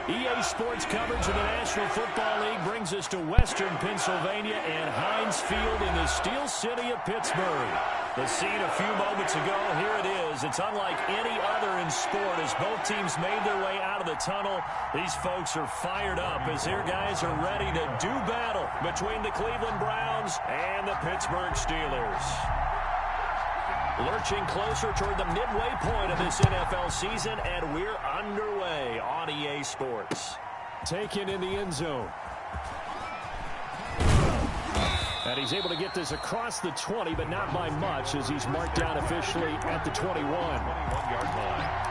EA Sports coverage of the National Football League brings us to Western Pennsylvania and Heinz Field in the Steel City of Pittsburgh. The scene a few moments ago, here it is. It's unlike any other in sport as both teams made their way out of the tunnel. These folks are fired up as their guys are ready to do battle between the Cleveland Browns and the Pittsburgh Steelers. Lurching closer toward the midway point of this NFL season, and we're underway on EA Sports. Taken in the end zone. And he's able to get this across the 20, but not by much as he's marked down officially at the 21. 21-yard line.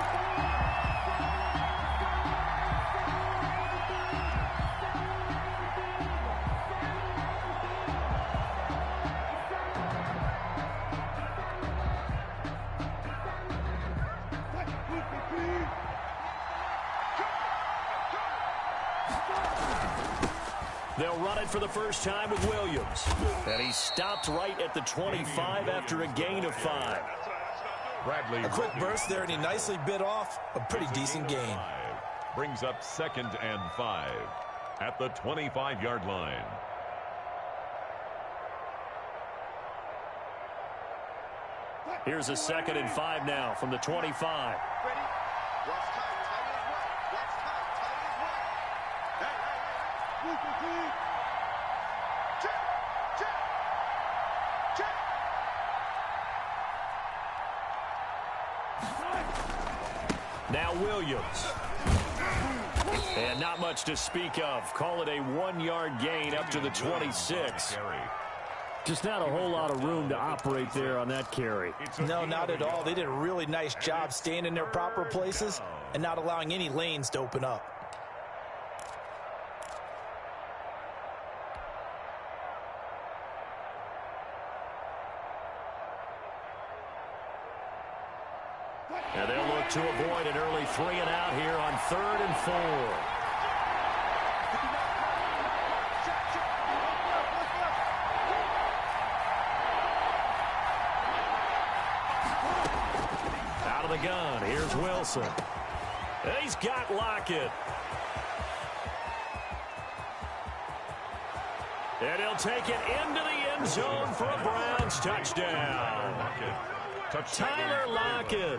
They'll run it for the first time with Williams. And he stopped right at the 25 after a gain of 5. A quick burst there, and he nicely bit off a pretty decent gain. Brings up 2nd and 5 at the 25-yard line. Here's a 2nd and 5 now from the 25. Now Williams. And not much to speak of. Call it a 1-yard gain up to the 26. Just not a whole lot of room to operate there on that carry. No, not at all. They did a really nice job staying in their proper places and not allowing any lanes to open up. And they'll look to avoid an early 3-and-out here on 3rd and 4. Out of the gun, here's Wilson. And he's got Lockett. And he'll take it into the end zone for a Browns touchdown. Tyler Lockett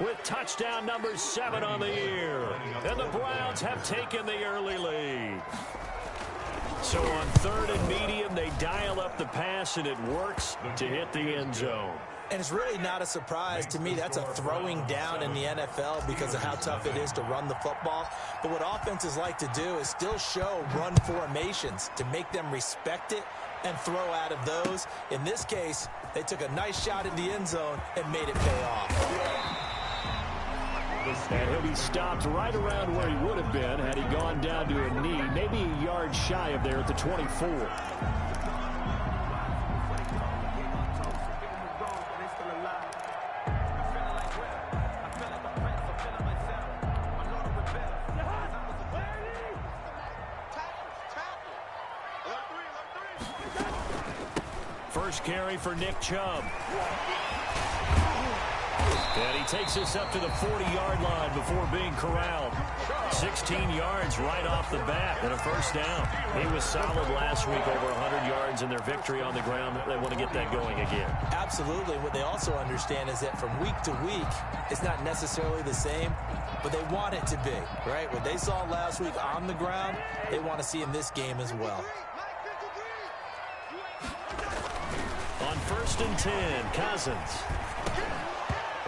with touchdown number 7 on the year. And the Browns have taken the early lead. So on 3rd and medium, they dial up the pass, and it works to hit the end zone. And it's really not a surprise to me. That's a throwing down in the NFL because of how tough it is to run the football. But what offenses like to do is still show run formations to make them respect it and throw out of those. In this case, they took a nice shot in the end zone and made it pay off. And he'll be stopped right around where he would have been had he gone down to a knee, maybe a yard shy of there at the 24. First carry for Nick Chubb. And he takes us up to the 40-yard line before being corralled. 16 yards right off the bat and a first down. He was solid last week, over 100 yards in their victory on the ground. They want to get that going again. Absolutely. What they also understand is that from week to week, it's not necessarily the same, but they want it to be, right? What they saw last week on the ground, they want to see in this game as well. On 1st and 10, Cousins.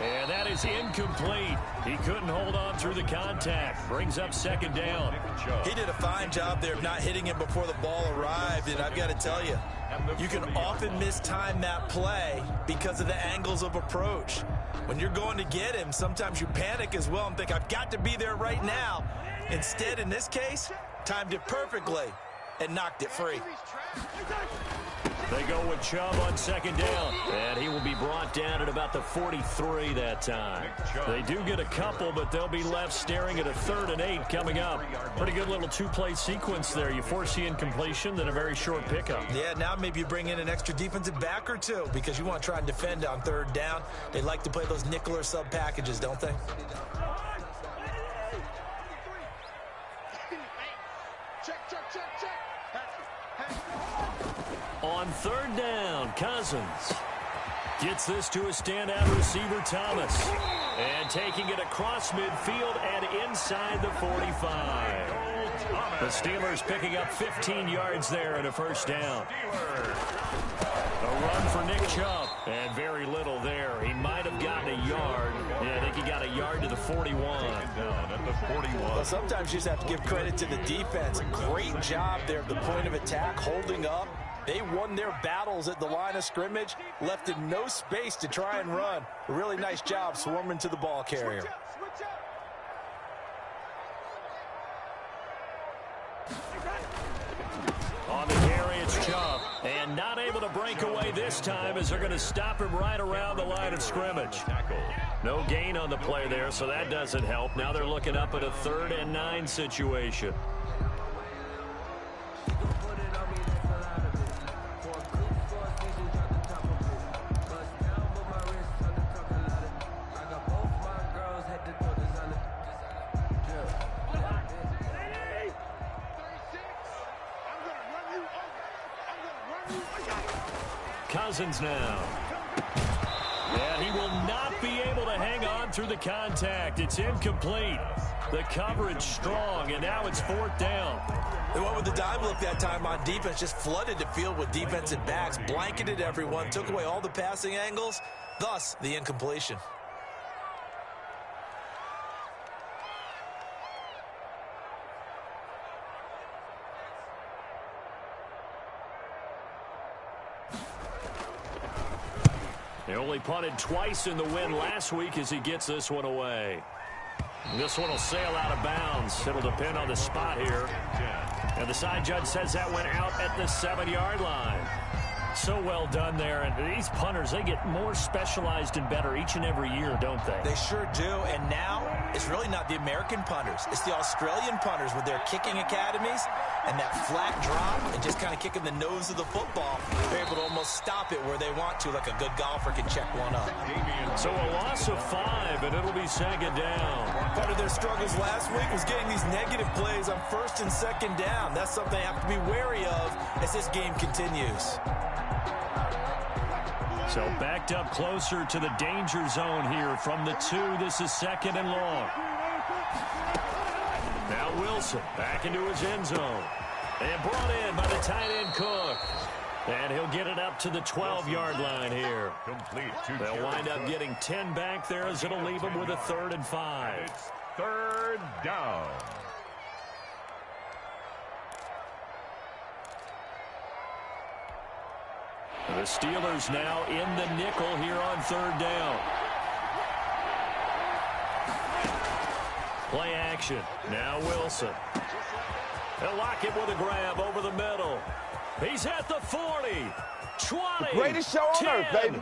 And that is incomplete. He couldn't hold on through the contact. Brings up 2nd down. He did a fine job there of not hitting him before the ball arrived, and I've got to tell you, you can often mistime that play because of the angles of approach. When you're going to get him, sometimes you panic as well and think, I've got to be there right now. Instead, in this case, timed it perfectly and knocked it free. They go with Chubb on 2nd down, and he will be brought down at about the 43 that time. They do get a couple, but they'll be left staring at a 3rd and 8 coming up. Pretty good little 2-play sequence there. You force the incompletion, then a very short pickup. Yeah, now maybe you bring in an extra defensive back or two because you want to try and defend on 3rd down. They like to play those nickel or sub packages, don't they? On third down, Cousins gets this to a standout receiver, Thomas. And taking it across midfield and inside the 45. The Steelers picking up 15 yards there and a first down. A run for Nick Chubb. And very little there. He might have gotten a yard. Yeah, I think he got a yard to the 41. Down at the 41. Well, sometimes you just have to give credit to the defense. Great job there at the point of attack, holding up. They won their battles at the line of scrimmage, left in no space to try and run. A really nice job swarming to the ball carrier. On the carry, it's Chubb. And not able to break away this time as they're going to stop him right around the line of scrimmage. No gain on the play there, so that doesn't help. Now they're looking up at a 3rd and 9 situation. Cousins now. And he will not be able to hang on through the contact. It's incomplete. The coverage strong, and now it's 4th down. They went with the dive look that time on defense, just flooded the field with defensive backs, blanketed everyone, took away all the passing angles, thus the incompletion. He only punted twice in the win last week as he gets this one away. This one will sail out of bounds. It'll depend on the spot here. And the side judge says that went out at the 7-yard line. So well done there. And these punters, they get more specialized and better each and every year, don't they? They sure do. And now it's really not the American punters. It's the Australian punters with their kicking academies and that flat drop and just kind of kicking the nose of the football. They're able to almost stop it where they want to, like a good golfer can check one up. So a loss of 5, and it'll be 2nd down. Part of their struggles last week was getting these negative plays on 1st and 2nd down. That's something they have to be wary of as this game continues. So backed up closer to the danger zone here from the 2. This is 2nd and long. Now Wilson back into his end zone. And brought in by the tight end Cook. And he'll get it up to the 12-yard line here. They'll wind up getting 10 back there as it'll leave them with a 3rd and 5. It's 3rd down. The Steelers now in the nickel here on 3rd down. Play action. Now Wilson. He'll lock it with a grab over the middle. He's at the 40, 20, the greatest show on 10, earth, baby.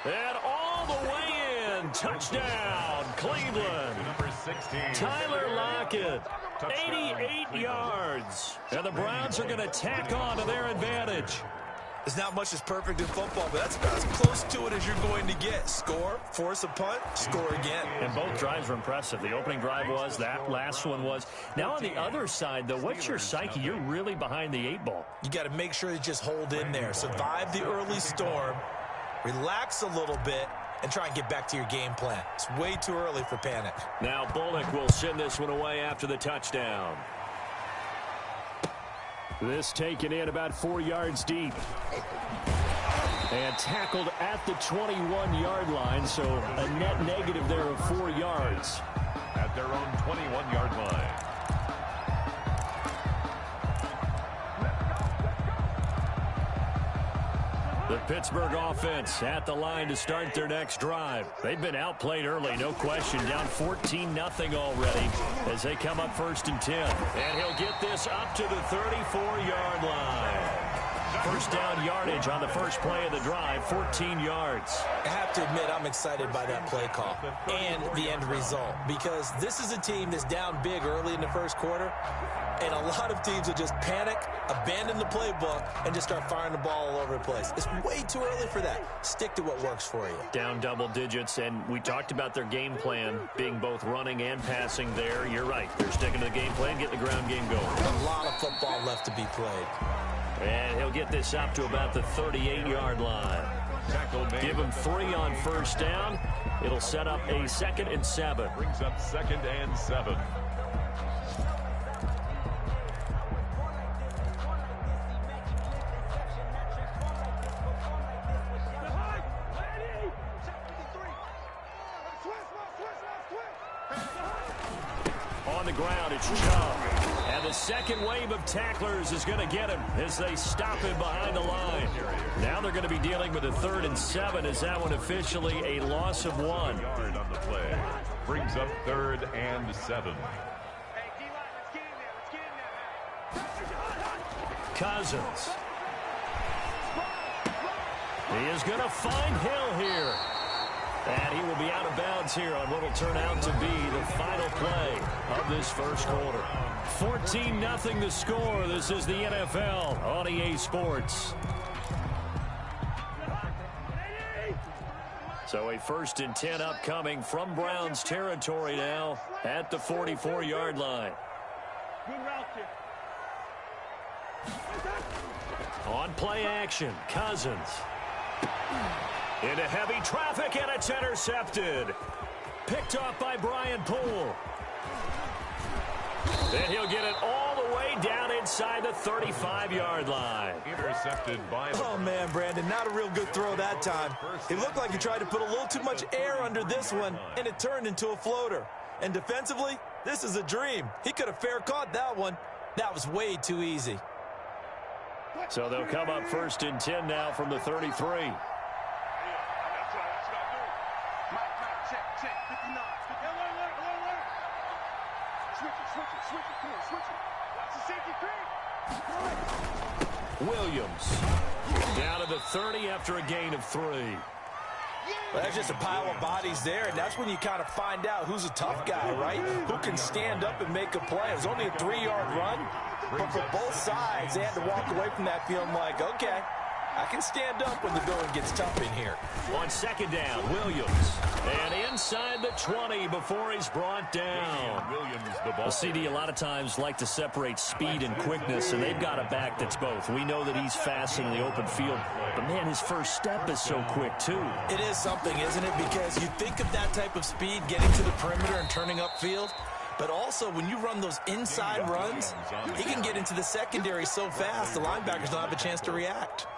And all the way in. Touchdown, Cleveland. Number 16. Tyler Lockett, 88 yards. And the Browns are going to tack on to their advantage. There's not much that's perfect in football, but that's about as close to it as you're going to get. Score, force a punt, score again. And both drives were impressive. The opening drive was, that last one was. Now on the other side, though, what's your psyche? You're really behind the 8 ball. You got to make sure you just hold in there. Survive the early storm, relax a little bit, and try and get back to your game plan. It's way too early for panic. Now Bullock will send this one away after the touchdown. This taken in about 4 yards deep. And tackled at the 21-yard line, so a net negative there of 4 yards. At their own 21-yard line. The Pittsburgh offense at the line to start their next drive. They've been outplayed early, no question. Down 14-0 already as they come up 1st and 10. And he'll get this up to the 34-yard line. First down yardage on the first play of the drive, 14 yards. I have to admit, I'm excited by that play call and the end result, because this is a team that's down big early in the first quarter, and a lot of teams will just panic, abandon the playbook, and just start firing the ball all over the place. It's way too early for that. Stick to what works for you. Down double digits, and we talked about their game plan being both running and passing there. You're right. They're sticking to the game plan, getting the ground game going. A lot of football left to be played. And he'll get this up to about the 38-yard line. Give him 3 on first down. It'll set up a 2nd and 7. Brings up 2nd and 7. On the ground, it's Chubb. And the second wave of tacklers is going to get him as they stop him behind the line. Now they're going to be dealing with a 3rd and 7 as that one officially a loss of 1. Yard on the play. Brings up 3rd and 7. Cousins. He is going to find Hill here. And he will be out of bounds here on what will turn out to be the final play of this first quarter. 14-0 the score. This is the NFL on EA Sports. So a 1st and 10 upcoming from Browns territory now at the 44-yard line. On play action, Cousins. Into heavy traffic, and it's intercepted. Picked off by Brian Poole. Then he'll get it all the way down inside the 35-yard line. Intercepted by... Oh, man, Brandon, not a real good throw that time. It looked like he tried to put a little too much air under this one, and it turned into a floater. And defensively, this is a dream. He could have fair caught that one. That was way too easy. So they'll come up 1st and 10 now from the 33. Williams down to the 30 after a gain of 3. Well, that's just a pile of bodies there, and that's when you kind of find out who's a tough guy, right? Who can stand up and make a play. It was only a 3-yard run, but for both sides, they had to walk away from that feeling like, okay, I can stand up when the going gets tough in here. On 2nd down, Williams. And inside the 20 before he's brought down. Williams, the ball. A CD a lot of times like to separate speed and quickness, and they've got a back that's both. We know that he's fast in the open field, but, man, his first step is so quick, too. It is something, isn't it? Because you think of that type of speed getting to the perimeter and turning upfield, but also when you run those inside runs, he can get into the secondary so fast the linebackers don't have a chance to react.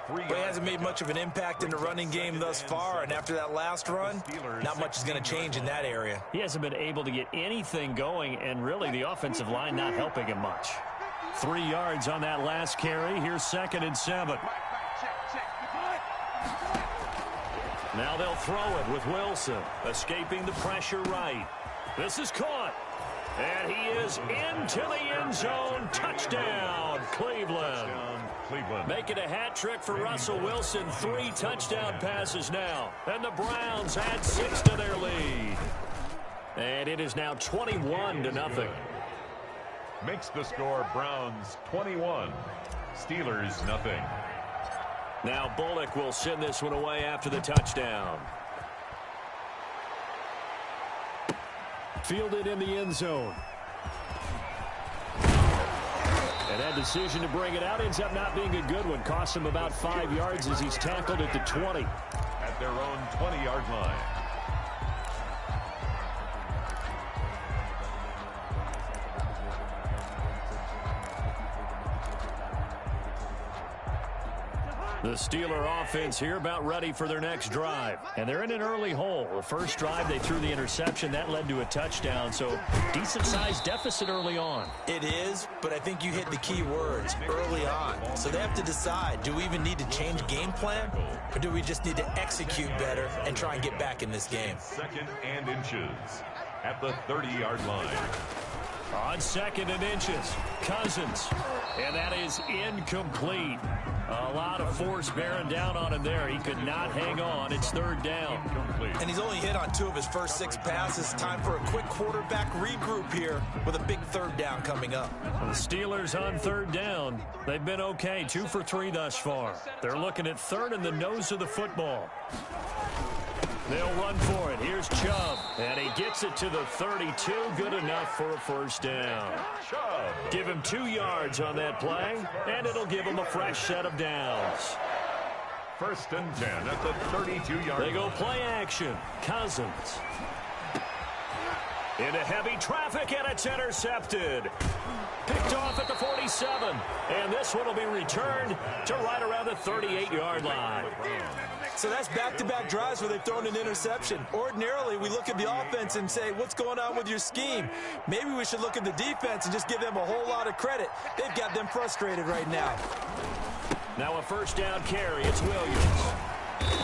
But he hasn't made much of an impact in the running game thus far, and after that last run, not much is going to change in that area. He hasn't been able to get anything going, and really the offensive line not helping him much. 3 yards on that last carry. Here's 2nd and 7. Now they'll throw it with Wilson, escaping the pressure right. This is caught, and he is into the end zone. Touchdown, Cleveland. Making a hat trick for Russell Wilson. 3 touchdown passes now. And the Browns add 6 to their lead. And it is now 21-0. Makes the score Browns 21, Steelers nothing. Now Bullock will send this one away after the touchdown. Fielded in the end zone. And that decision to bring it out ends up not being a good one. Costs him about 5 yards as he's tackled at the 20. At their own 20-yard line. The Steeler offense here about ready for their next drive. And they're in an early hole. The first drive, they threw the interception. That led to a touchdown. So decent-sized deficit early on. It is, but I think you hit the key words, early on. So they have to decide, do we even need to change game plan? Or do we just need to execute better and try and get back in this game? 2nd and inches at the 30-yard line. On 2nd and inches, Cousins. And that is incomplete. A lot of force bearing down on him there. He could not hang on. It's 3rd down. And he's only hit on 2 of his first 6 passes. Time for a quick quarterback regroup here with a big 3rd down coming up. The Steelers on 3rd down. They've been okay, 2 for 3 thus far. They're looking at 3rd in the nose of the football. They'll run for it. Here's Chubb. And he gets it to the 32. Good enough for a 1st down. Give him 2 yards on that play, and it'll give him a fresh set of downs. 1st and 10 at the 32-yard line. They go play action. Cousins. Into heavy traffic, and it's intercepted. Picked off at the 47. And this one will be returned to right around the 38-yard line. So that's back-to-back drives where they've thrown an interception. Ordinarily, we look at the offense and say, what's going on with your scheme? Maybe we should look at the defense and just give them a whole lot of credit. They've got them frustrated right now. Now a 1st down carry. It's Williams.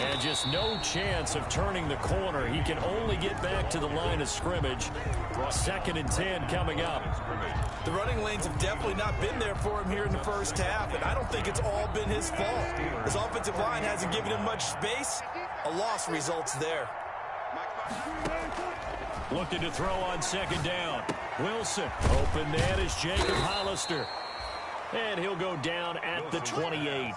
And just no chance of turning the corner. He can only get back to the line of scrimmage. 2nd and 10 coming up. The running lanes have definitely not been there for him here in the 1st half, and I don't think it's all been his fault. His offensive line hasn't given him much space. A loss results there. Looking to throw on 2nd down. Wilson. Open man is Jacob Hollister. And he'll go down at the 28.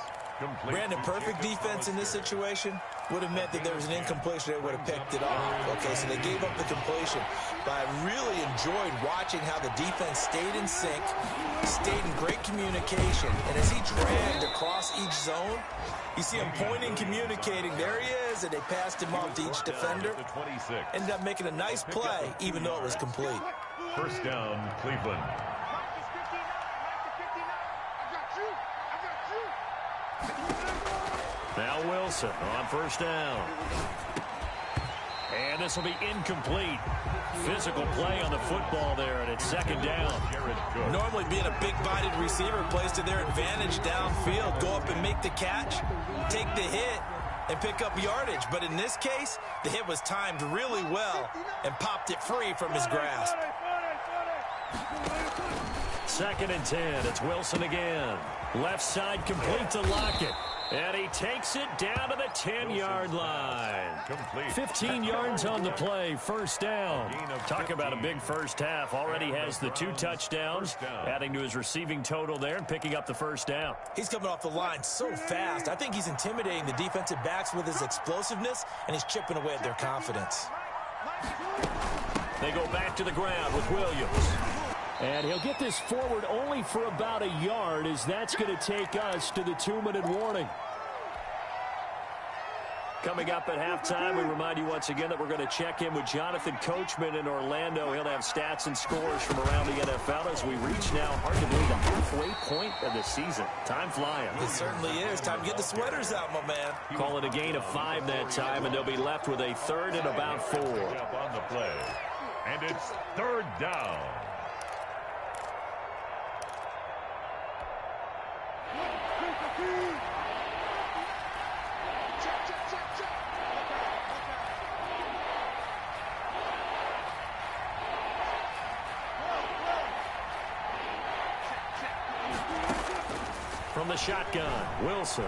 Brandon, perfect defense in this situation would have meant that there was an incompletion. They would have picked it off. Okay, so they gave up the completion. But I really enjoyed watching how the defense stayed in sync, stayed in great communication. And as he dragged across each zone, you see him pointing, communicating. There he is, and they passed him off to each defender. Ended up making a nice play, even though it was complete. 1st down, Cleveland. Now Wilson on 1st down. And this will be incomplete. Physical play on the football there, and it's 2nd down. Normally being a big-bodied receiver plays to their advantage downfield. Go up and make the catch, take the hit, and pick up yardage. But in this case, the hit was timed really well and popped it free from his grasp. 2nd and 10. It's Wilson again. Left side complete to Lockett. And he takes it down to the 10-yard line. 15 yards on the play, 1st down. Talk about a big 1st half. Already has the 2 touchdowns, adding to his receiving total there and picking up the 1st down. He's coming off the line so fast. I think he's intimidating the defensive backs with his explosiveness, and he's chipping away at their confidence. They go back to the ground with Williams. And he'll get this forward only for about a yard, as that's going to take us to the 2-minute warning. Coming up at halftime, we remind you once again that we're going to check in with Jonathan Coachman in Orlando. He'll have stats and scores from around the NFL as we reach now, hard to believe, the halfway point of the season. Time flying. It certainly is. Time to get the sweaters out, my man. Call it a gain of 5 that time, and they'll be left with a 3rd and about 4. On the play. And it's 3rd down. From the shotgun, Wilson.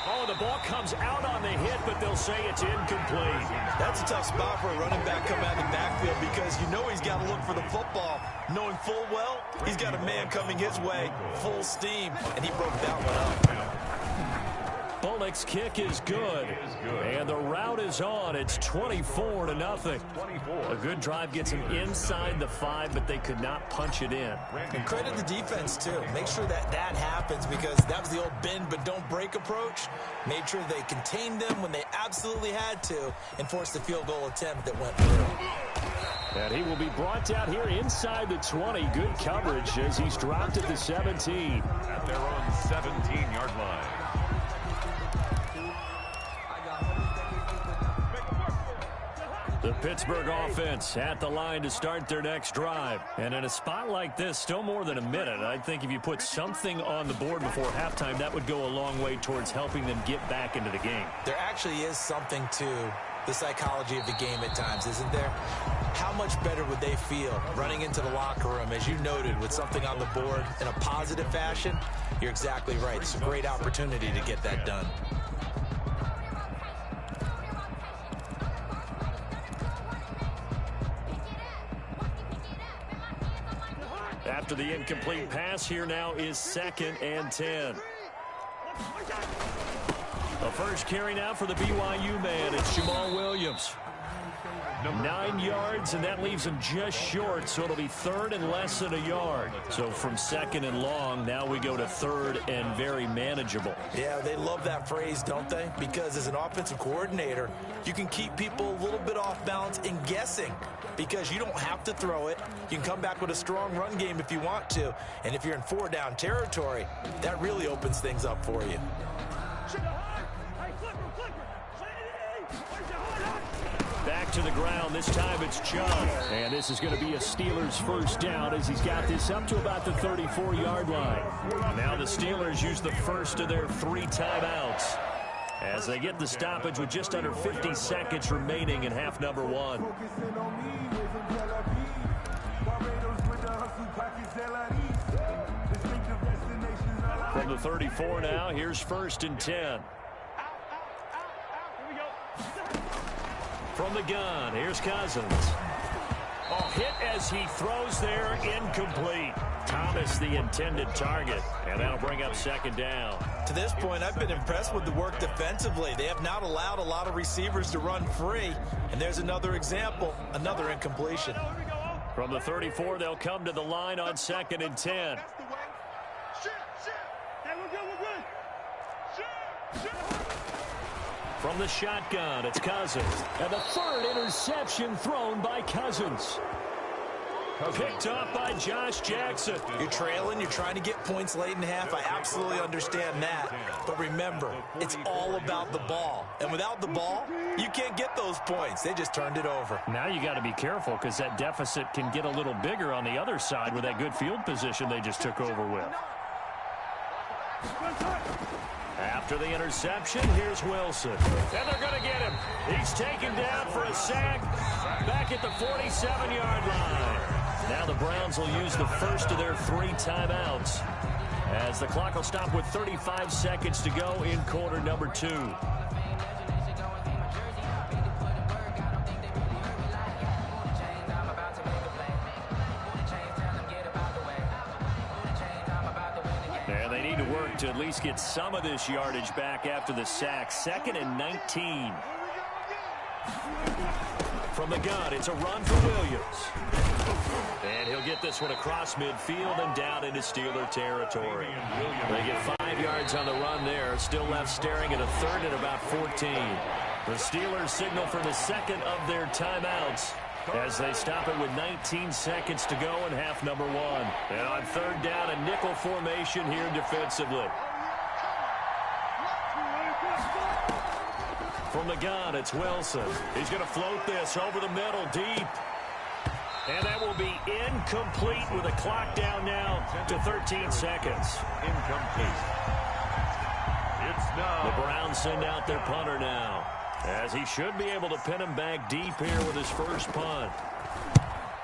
Oh, the ball comes out on the hit, but they'll say it's incomplete. That's a tough spot for a running back coming out of the backfield because you know he's got to look for the football, knowing full well he's got a man coming his way, full steam, and he broke that one up. Bullock's kick is good, and the route is on. It's 24-0. A good drive gets him inside the 5, but they could not punch it in. And credit the defense, too. Make sure that happens because that was the old bend but don't break approach. Made sure they contained them when they absolutely had to and forced the field goal attempt that went through. And he will be brought down here inside the 20. Good coverage as he's dropped at the 17. At their own 17-yard line. The Pittsburgh offense at the line to start their next drive. And in a spot like this, still more than a minute, I think if you put something on the board before halftime, that would go a long way towards helping them get back into the game. There actually is something to the psychology of the game at times, isn't there? how much better would they feel running into the locker room, as you noted, with something on the board in a positive fashion? You're exactly right. It's a great opportunity to get that done. After the incomplete pass, here now is 2nd and 10. The first carry now for the BYU man. It's Jamal Williams. 9 yards, and that leaves him just short, so it'll be 3rd and less than a yard. So from 2nd and long, now we go to 3rd and very manageable. Yeah, they love that phrase, don't they? Because as an offensive coordinator, you can keep people a little bit off balance and guessing, because you don't have to throw it. You can come back with a strong run game if you want to. And if you're in 4-down territory, that really opens things up for you. Back to the ground. This time it's John. And this is going to be a Steelers first down as he's got this up to about the 34-yard line. Now the Steelers use the first of their 3 timeouts as they get the stoppage with just under 50 seconds remaining in half number 1. From the 34 now, here's 1st and 10. From the gun, here's Cousins. Oh, hit as he throws there, incomplete. Thomas the intended target, and that'll bring up 2nd down. To this point, I've been impressed with the work defensively. They have not allowed a lot of receivers to run free, and there's another example, another incompletion. From the 34, they'll come to the line on 2nd and 10. From the shotgun, it's Cousins. And the 3rd interception thrown by Cousins. Picked up by Josh Jackson. You're trailing, you're trying to get points late in half. I absolutely understand that. But remember, it's all about the ball. And without the ball, you can't get those points. They just turned it over. Now you got to be careful because that deficit can get a little bigger on the other side with that good field position they just took over with. After the interception, here's Wilson. And they're going to get him. He's taken down for a sack back at the 47-yard line. Now the Browns will use the first of their 3 timeouts as the clock will stop with 35 seconds to go in quarter number 2. To at least get some of this yardage back after the sack. 2nd and 19. From the gun, it's a run for Williams. And he'll get this one across midfield and down into Steeler territory. They get 5 yards on the run there. Still left staring at a 3rd and about 14. The Steelers signal for the 2nd of their timeouts as they stop it with 19 seconds to go in half number 1. And on 3rd down, a nickel formation here defensively. From the gun, it's Wilson. He's going to float this over the middle deep. And that will be incomplete with the clock down now to 13 seconds. Incomplete. It's now. The Browns send out their punter now, as he should be able to pin him back deep here with his first punt.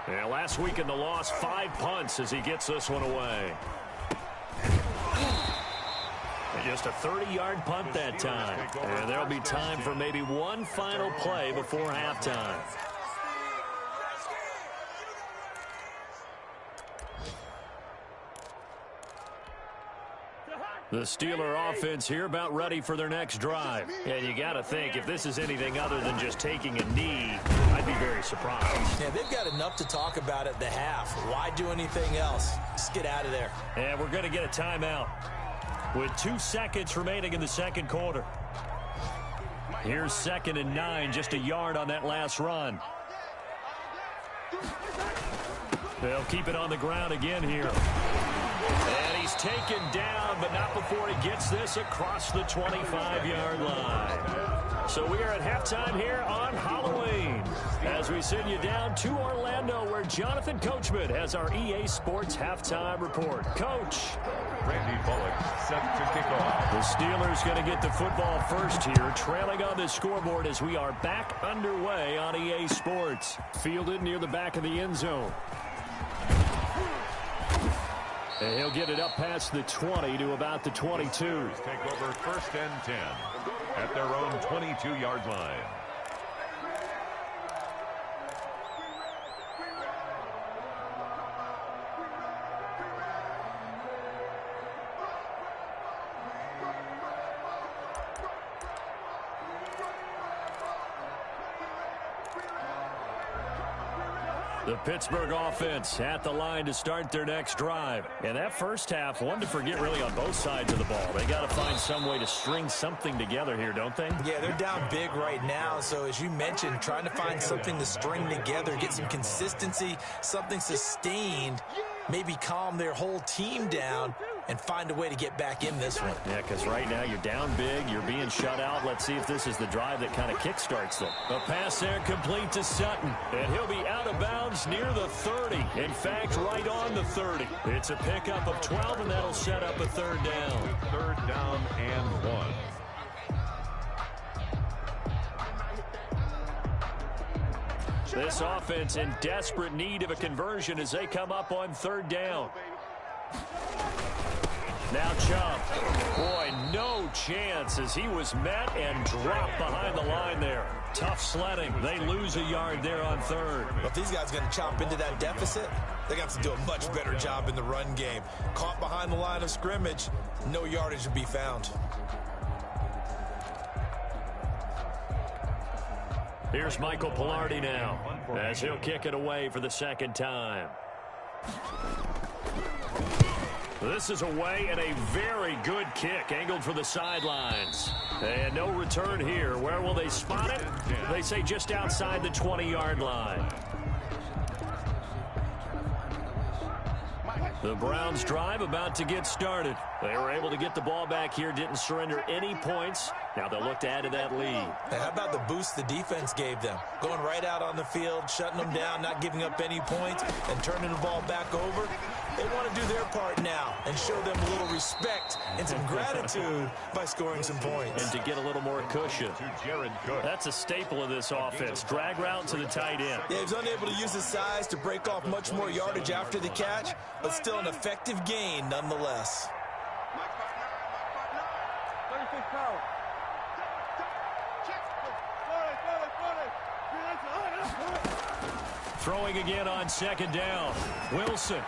Yeah, last week in the loss, 5 punts as he gets this one away. And just a 30-yard punt that time. And there'll be time for maybe one final play before halftime. The Steeler offense here about ready for their next drive. And you got to think, if this is anything other than just taking a knee, I'd be very surprised. Yeah, they've got enough to talk about at the half. Why do anything else? Just get out of there. And we're going to get a timeout with 2 seconds remaining in the second quarter. Here's 2nd and 9, just a yard on that last run. They'll keep it on the ground again here. And he's taken down, but not before he gets this across the 25-yard line. So we are at halftime here on Halloween as we send you down to Orlando, where Jonathan Coachman has our EA Sports halftime report. Coach. Randy Bullock set to kick off. The Steelers going to get the football first here, trailing on the scoreboard as we are back underway on EA Sports. Fielded near the back of the end zone. And he'll get it up past the 20 to about the 22. Take over first and 10 at their own 22-yard line. The Pittsburgh offense at the line to start their next drive. And that first half, one to forget really on both sides of the ball. They got to find some way to string something together here, don't they? Yeah, they're down big right now. So as you mentioned, trying to find something to string together, get some consistency, something sustained, maybe calm their whole team down and find a way to get back in this one. Yeah, because right now you're down big, you're being shut out. Let's see if this is the drive that kind of kickstarts them. A pass there complete to Sutton, and he'll be out of bounds near the 30. In fact, right on the 30. It's a pickup of 12, and that'll set up a third down. Third down and 1. This offense in desperate need of a conversion as they come up on third down. Now Chubb. Boy, no chance as he was met and dropped behind the line there. Tough sledding. They lose a yard there on third. Well, if these guys are going to chop into that deficit, they're going to have to do a much better job in the run game. Caught behind the line of scrimmage, no yardage to be found. Here's Michael Pilardi now as he'll kick it away for the second time. This is away and a very good kick angled for the sidelines. And no return here. Where will they spot it? They say just outside the 20-yard line. The Browns drive about to get started. They were able to get the ball back here, didn't surrender any points. Now they'll look to add to that lead. Hey, how about the boost the defense gave them? Going right out on the field, shutting them down, not giving up any points, and turning the ball back over. They want to do their part now and show them a little respect and some gratitude by scoring some points. And to get a little more cushion. That's a staple of this offense. Drag route to the tight end. Yeah, he was unable to use his size to break off much more yardage after the catch, but still an effective gain nonetheless. Throwing again on second down. Wilson.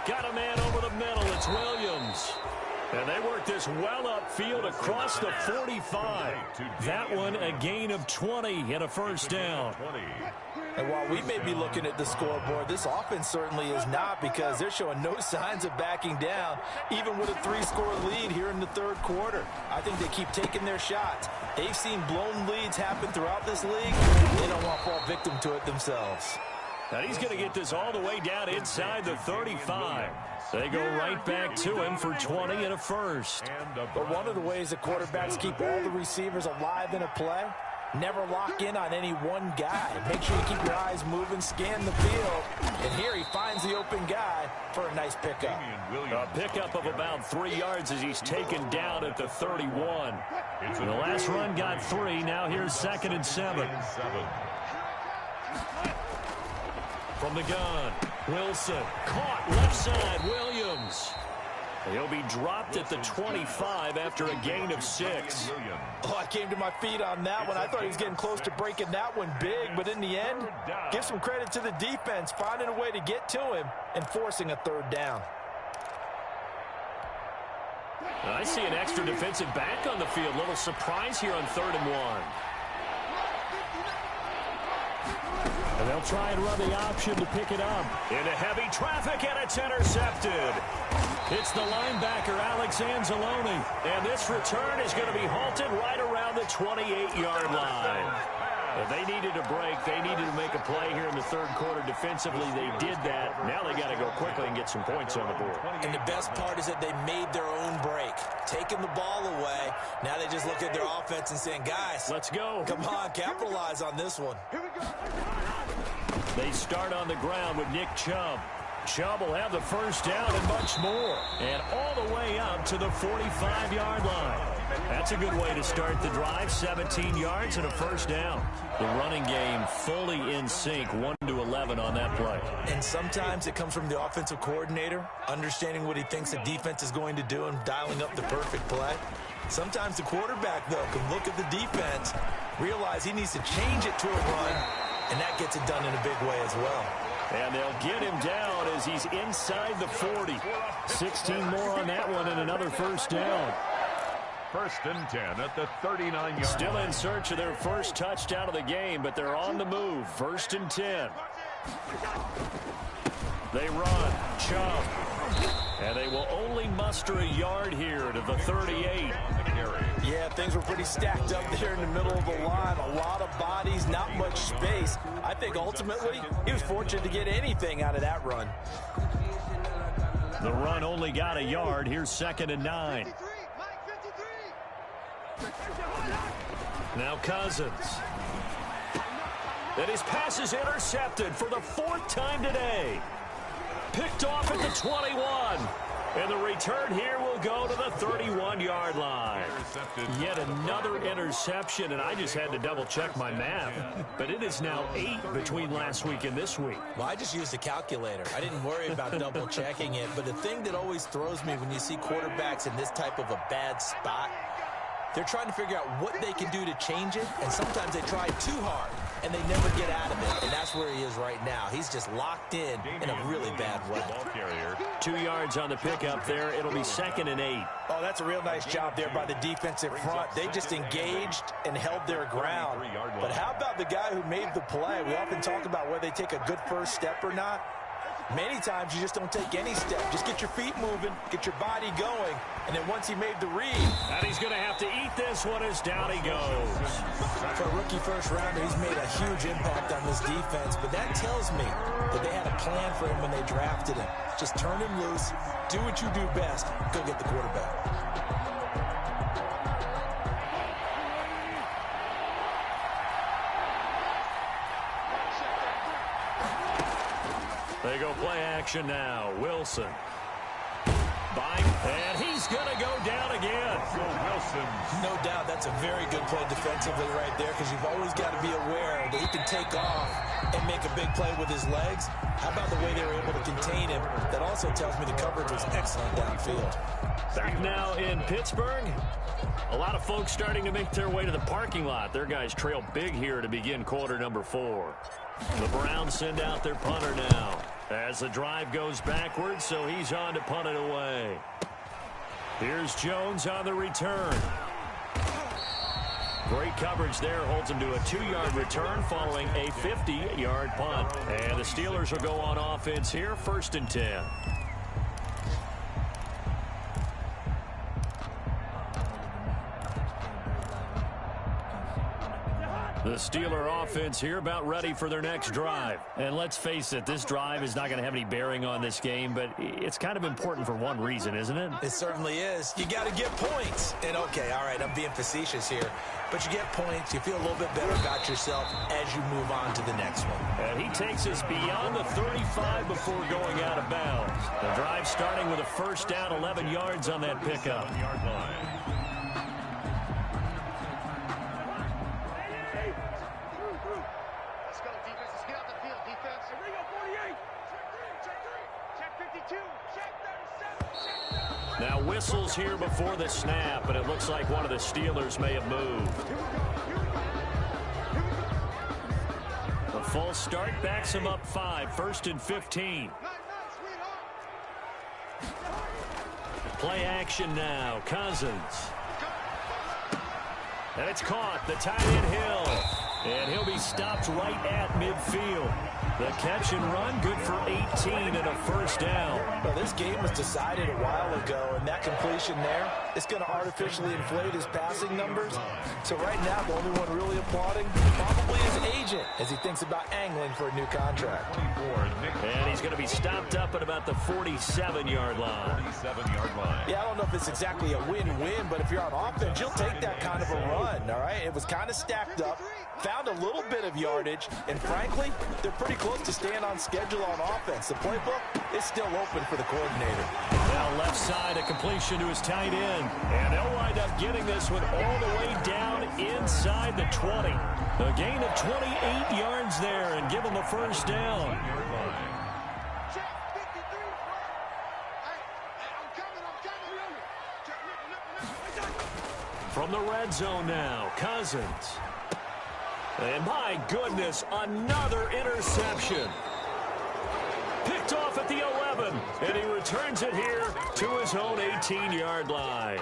Got a man over the middle. It's Williams. And they work this well upfield across the 45. That one a gain of 20 and a first down. And while we may be looking at the scoreboard, this offense certainly is not, because they're showing no signs of backing down, even with a 3-score lead here in the third quarter. I think they keep taking their shots. They've seen blown leads happen throughout this league. They don't want to fall victim to it themselves. And he's going to get this all the way down inside the 35. They go right back to him for 20 and a first. But one of the ways the quarterbacks keep all the receivers alive in a play, never lock in on any one guy. Make sure you keep your eyes moving, scan the field. And here he finds the open guy for a nice pickup. A pickup of about 3 yards as he's taken down at the 31. The last run got 3. Now here's 2nd and 7. From the gun, Wilson caught left side, Williams. He'll be dropped at the 25 after a gain of 6. Oh, I came to my feet on that one. I thought he was getting close to breaking that one big, but in the end, give some credit to the defense, finding a way to get to him and forcing a third down. I see an extra defensive back on the field. Little surprise here on 3rd and 1. And they'll try and run the option to pick it up. Into heavy traffic, and it's intercepted. It's the linebacker, Alex Anzalone. And this return is going to be halted right around the 28-yard line. If they needed a break, they needed to make a play here in the third quarter. Defensively, they did that. Now they got to go quickly and get some points on the board. And the best part is that they made their own break, taking the ball away. Now they just look at their offense and saying, guys, let's go. Come on, capitalize on this one. They start on the ground with Nick Chubb. Chubb will have the first down and much more. And all the way out to the 45-yard line. That's a good way to start the drive. 17 yards and a first down. The running game fully in sync. 1-11 on that play. And sometimes it comes from the offensive coordinator, understanding what he thinks the defense is going to do and dialing up the perfect play. Sometimes the quarterback, though, can look at the defense, realize he needs to change it to a run, and that gets it done in a big way as well. And they'll get him down as he's inside the 40. 16 more on that one and another first down. First and 10 at the 39-yard. Still in search of their first touchdown of the game, but they're on the move. First and 10. They run. Chubb. And they will only muster a yard here to the 38. Yeah, things were pretty stacked up there in the middle of the line. A lot of bodies, not much space. I think ultimately he was fortunate to get anything out of that run. The run only got a yard. Here's 2nd and 9. Now Cousins. And his pass is intercepted for the 4th time today. Picked off at the 21. And the return here will go to the 31-yard line. Yet another interception, and I just had to double-check my math. But it is now 8 between last week and this week. Well, I just used a calculator. I didn't worry about double-checking it. But the thing that always throws me when you see quarterbacks in this type of a bad spot, they're trying to figure out what they can do to change it, and sometimes they try too hard, and they never get out of it, and that's where he is right now. He's just locked in a really bad way. 2 yards on the pickup there. It'll be 2nd and 8. Oh, that's a real nice job there by the defensive front. They just engaged and held their ground. But how about the guy who made the play? We often talk about whether they take a good first step or not. Many times you just don't take any step. Just get your feet moving, get your body going, and then once he made the read. And he's going to have to eat this one as down he goes. For a rookie first rounder, he's made a huge impact on this defense, but that tells me that they had a plan for him when they drafted him. Just turn him loose, do what you do best, go get the quarterback. They go play action now. Wilson. And he's going to go down again. Wilson. No doubt that's a very good play defensively right there, because you've always got to be aware that he can take off and make a big play with his legs. How about the way they were able to contain him? That also tells me the coverage was excellent downfield. Back now in Pittsburgh. A lot of folks starting to make their way to the parking lot. Their guys trail big here to begin quarter number 4. The Browns send out their punter now as the drive goes backwards, so he's on to punt it away. Here's Jones on the return. Great coverage there, holds him to a 2-yard return following a 50-yard punt. And the Steelers will go on offense here, 1st and 10. The Steeler offense here about ready for their next drive. And let's face it, this drive is not going to have any bearing on this game, but it's kind of important for one reason, isn't it? It certainly is. You got to get points. And okay, all right, I'm being facetious here, but you get points, you feel a little bit better about yourself as you move on to the next one. And he takes us beyond the 35 before going out of bounds. The drive starting with a first down, 11 yards on that pickup. Now whistles here before the snap, and it looks like one of the Steelers may have moved. The full start backs him up 5, 1st and 15. Play action now, Cousins. And it's caught, the tight end Hill. And he'll be stopped right at midfield. The catch and run, good for 18 and a first down. Well, this game was decided a while ago, and that completion there is going to artificially inflate his passing numbers. So right now, the only one really applauding probably his agent as he thinks about angling for a new contract. And he's going to be stopped up at about the 47-yard line. 47-yard line. Yeah, I don't know if it's exactly a win-win, but if you're on offense, you'll take that kind of a run, all right? It was kind of stacked up, found a little bit of yardage, and frankly, they're pretty close to staying on schedule on offense. The playbook is still open for the coordinator. Now left side, a completion to his tight end. And they'll wind up getting this one all the way down inside the 20. A gain of 28 yards there and give them the first down. From the red zone now, Cousins. And my goodness, another interception. Picked off at the 11, and he returns it here to his own 18-yard line.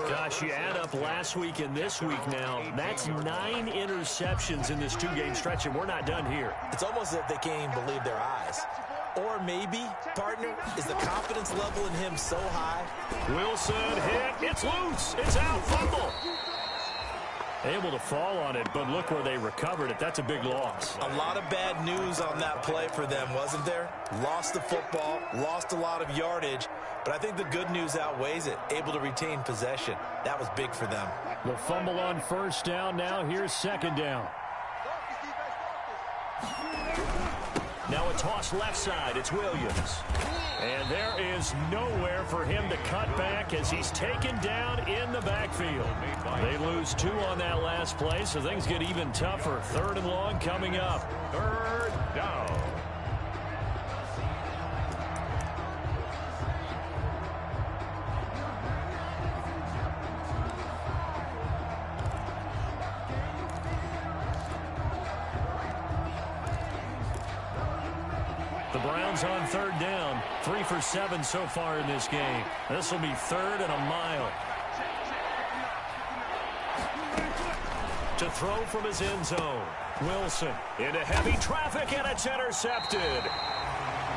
Gosh, you add up last week and this week now, that's 9 interceptions in this 2-game stretch, and we're not done here. It's almost as if they can't even believe their eyes. Or maybe, partner, is the confidence level in him so high? Wilson hit, it's loose, it's out, fumble. Able to fall on it, but look where they recovered it. That's a big loss. A lot of bad news on that play for them, wasn't there? Lost the football, lost a lot of yardage, but I think the good news outweighs it. Able to retain possession. That was big for them. The fumble on first down. Now here's second down. Now a toss left side. It's Williams. And there is nowhere for him to cut back as he's taken down in the backfield. They lose 2 on that last play, so things get even tougher. 3rd and long coming up. 3rd down. The Browns on 3rd down. 3 for 7 so far in this game. This will be 3rd and a mile. To throw from his end zone. Wilson into heavy traffic, and it's intercepted.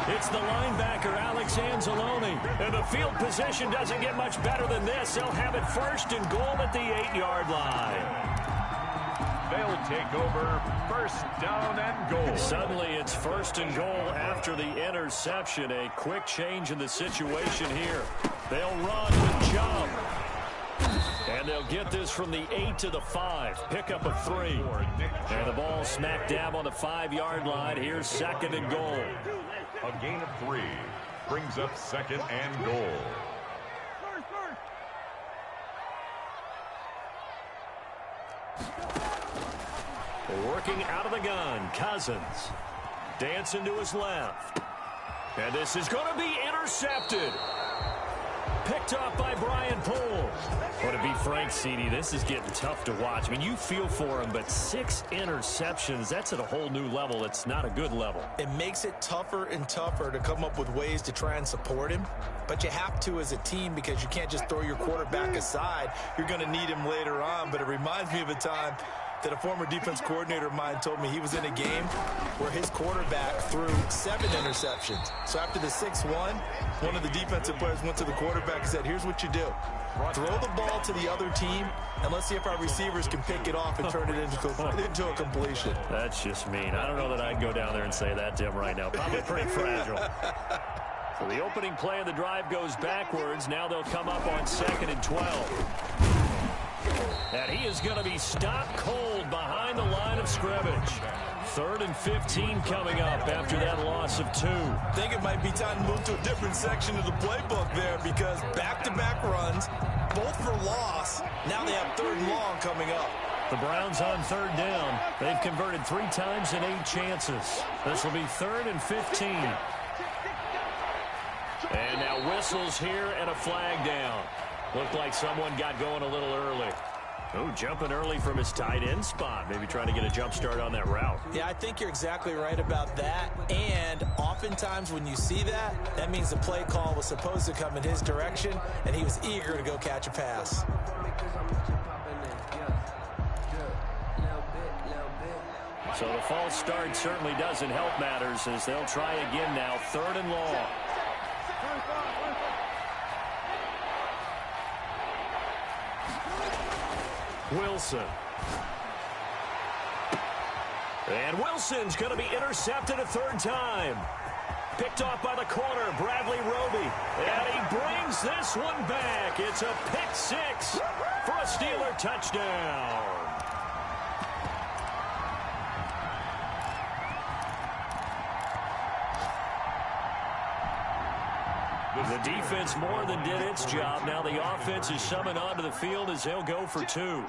It's the linebacker, Alex Anzalone. And the field position doesn't get much better than this. They'll have it 1st and goal at the 8-yard line. They'll take over 1st down and goal. Suddenly it's 1st and goal after the interception. A quick change in the situation here. They'll run with Chubb. And they'll get this from the 8 to the 5. Pickup of 3. And the ball smack dab on the 5-yard line. Here's 2nd and goal. A gain of 3 brings up 2nd and goal. Working out of the gun, Cousins. Dancing to his left. And this is going to be intercepted. Picked off by Brian Poole. But to be frank, CD, this is getting tough to watch. I mean, you feel for him, but 6 interceptions, that's at a whole new level. It's not a good level. It makes it tougher and tougher to come up with ways to try and support him. But you have to as a team because you can't just throw your quarterback aside. You're going to need him later on. But it reminds me of a time that a former defense coordinator of mine told me he was in a game where his quarterback threw 7 interceptions. So after the 6-1, one of the defensive players went to the quarterback and said, here's what you do. Throw the ball to the other team, and let's see if our receivers can pick it off and turn it into a completion. That's just mean. I don't know that I'd go down there and say that to him right now. Probably pretty fragile. So the opening play of the drive goes backwards. Now they'll come up on 2nd and 12. And he is going to be stopped cold behind the line of scrimmage. 3rd and 15 coming up after that loss of 2. I think it might be time to move to a different section of the playbook there because back-to-back runs, both for loss. Now they have 3rd and long coming up. The Browns on 3rd down. They've converted 3 times in 8 chances. This will be 3rd and 15. And now whistles here and a flag down. Looked like someone got going a little early. Oh, jumping early from his tight end spot. Maybe trying to get a jump start on that route. Yeah, I think you're exactly right about that. And oftentimes when you see that, that means the play call was supposed to come in his direction, and he was eager to go catch a pass. So the false start certainly doesn't help matters as they'll try again now, 3rd and long. Wilson. And Wilson's going to be intercepted a 3rd time. Picked off by the corner, Bradley Roby. And he brings this one back. It's a pick 6 for a Steeler touchdown. The defense more than did its job. Now the offense is summoned onto the field as they'll go for 2.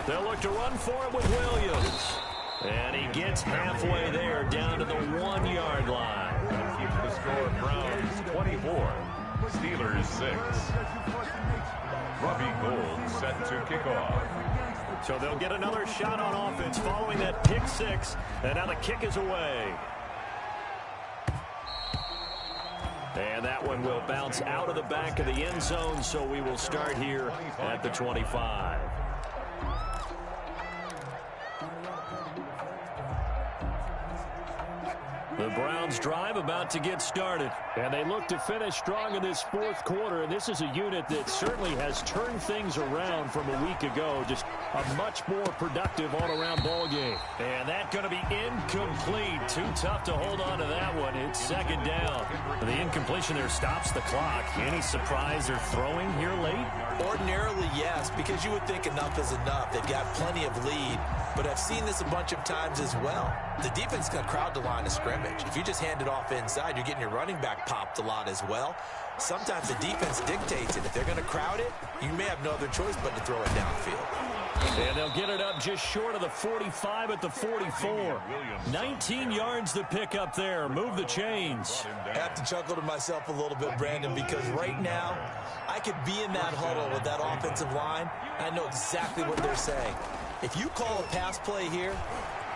They'll look to run for it with Williams. And he gets halfway there, down to the 1-yard line. That keeps the score Browns 24, Steelers 6. Robbie Gould set to kick off. So they'll get another shot on offense following that pick 6. And now the kick is away. And that one will bounce out of the back of the end zone, so we will start here at the 25. The Browns drive about to get started, and they look to finish strong in this 4th quarter. And this is a unit that certainly has turned things around from a week ago. Just a much more productive all-around ball game. And that going to be incomplete. Too tough to hold on to that one. It's 2nd down. The incompletion there stops the clock. Any surprise they're throwing here late? Ordinarily, yes, because you would think enough is enough. They've got plenty of lead, but I've seen this a bunch of times as well. The defense can crowd the line of scrimmage. If you just hand it off inside, you're getting your running back popped a lot as well. Sometimes the defense dictates it. If they're going to crowd it, you may have no other choice but to throw it downfield. And they'll get it up just short of the 45 at the 44. 19 yards to pick up there. Move the chains. I have to chuckle to myself a little bit, Brandon, because right now I could be in that huddle with that offensive line. I know exactly what they're saying. If you call a pass play here,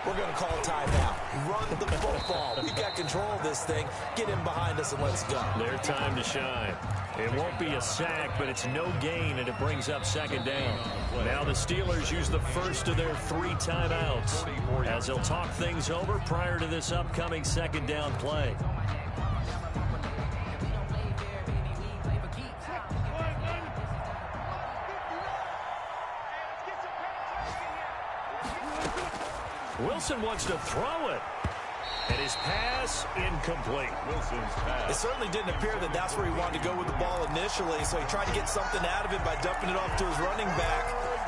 we're going to call a timeout. Run the football. We've got control of this thing. Get in behind us and let's go. Their time to shine. It won't be a sack, but it's no gain, and it brings up 2nd down. Now the Steelers use the first of their 3 timeouts as they'll talk things over prior to this upcoming 2nd down play. Wilson wants to throw it. And his pass incomplete. Wilson's pass. It certainly didn't appear that that's where he wanted to go with the ball initially, so he tried to get something out of it by dumping it off to his running back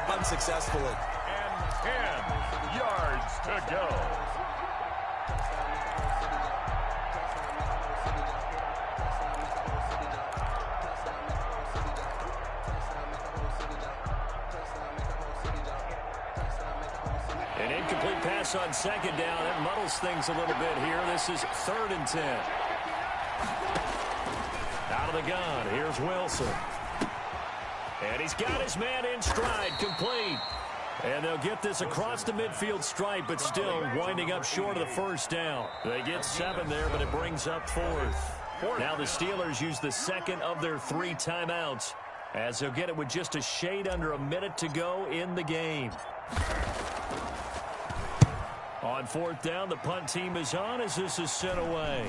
unsuccessfully. And 10 yards to go. An incomplete pass on 2nd down. That muddles things a little bit here. This is 3rd and 10. Out of the gun. Here's Wilson. And he's got his man in stride. Complete. And they'll get this across the midfield stripe, but still winding up short of the 1st down. They get 7 there, but it brings up 4th. Now the Steelers use the 2nd of their 3 timeouts as they'll get it with just a shade under a minute to go in the game. On 4th down, the punt team is on as this is sent away.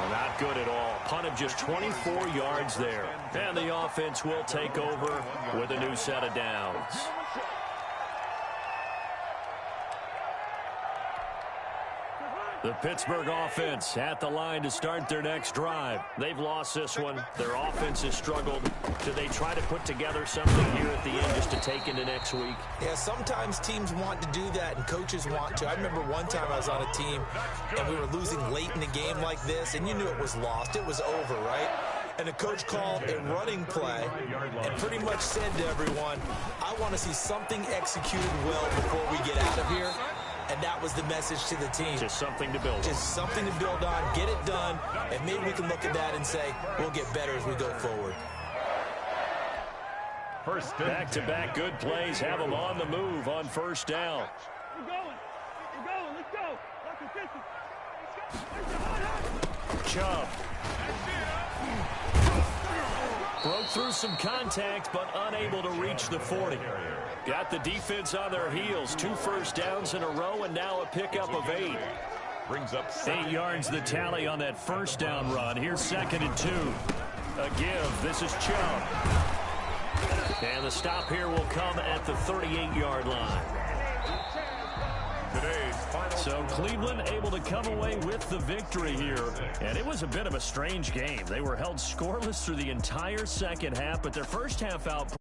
Not good at all. Punt of just 24 yards there. And the offense will take over with a new set of downs. The Pittsburgh offense at the line to start their next drive. They've lost this one. Their offense has struggled. Do they try to put together something here at the end just to take into next week? Yeah, sometimes teams want to do that and coaches want to. I remember one time I was on a team and we were losing late in the game like this, and you knew it was lost. It was over, right? And the coach called a running play and pretty much said to everyone, I want to see something executed well before we get out of here. And that was the message to the team. Just something to build on. Just something to build on, get it done, and maybe we can look at that and say, we'll get better as we go forward. Back-to-back good plays have them on the move on 1st down. We're going. Let's go. Let's go. Chubb. Broke through some contact, but unable to reach the 40. Got the defense on their heels. 2 first downs in a row, and now a pickup of 8. Brings up 8 yards the tally on that first down run. Here's 2nd and 2. A give. This is Chubb. And the stop here will come at the 38-yard line. So Cleveland able to come away with the victory here. And it was a bit of a strange game. They were held scoreless through the entire second half, but their first half out.